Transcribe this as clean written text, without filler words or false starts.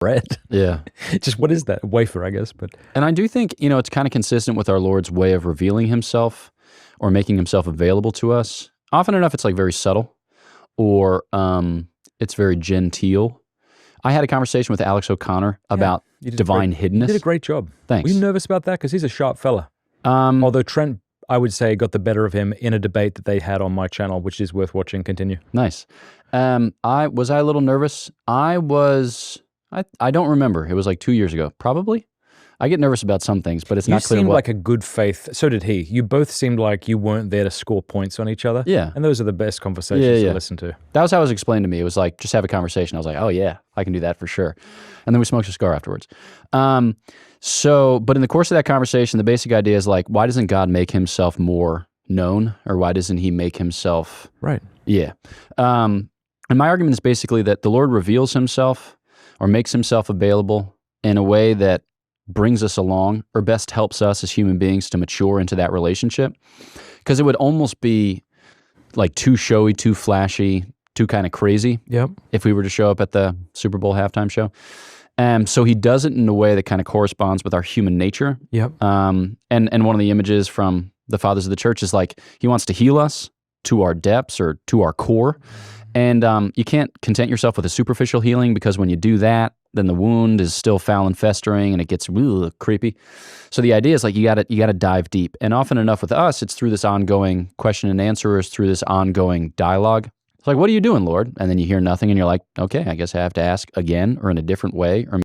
bread. Yeah. Just what is that? Wafer, I guess. But And I do think, it's kind of consistent with our Lord's way of revealing himself or making himself available to us. Often enough, it's like very subtle or it's very genteel. I had a conversation with Alex O'Connor about divine hiddenness. You did a great job. Thanks. Were you nervous about that? Because he's a sharp fella. Although Trent, I would say, got the better of him in a debate that they had on my channel, which is worth watching. Continue. Nice. Was I a little nervous? I don't remember. It was like 2 years ago, probably. I get nervous about some things, but it's not clear You seemed what. like a good faith. So did he. You both seemed like you weren't there to score points on each other. Yeah. And those are the best conversations to listen to. That was how it was explained to me. It was like, just have a conversation. I was like, oh yeah, I can do that for sure. And then we smoked a cigar afterwards. But in the course of that conversation, the basic idea is like, why doesn't God make himself more known? Or why doesn't he make himself? Right. Yeah. And my argument is basically that the Lord reveals himself or makes himself available in a way that brings us along or best helps us as human beings to mature into that relationship. Because it would almost be like too showy, too flashy, too kind of crazy if we were to show up at the Super Bowl halftime show. So he does it in a way that kind of corresponds with our human nature. And one of the images from the fathers of the church is like, he wants to heal us to our depths or to our core. And you can't content yourself with a superficial healing, because when you do that, then the wound is still foul and festering and it gets really creepy. So the idea is like, you gotta dive deep. And often enough with us, it's through this ongoing question and answer, or through this ongoing dialogue. It's like, what are you doing, Lord? And then you hear nothing and you're like, okay, I guess I have to ask again or in a different way, or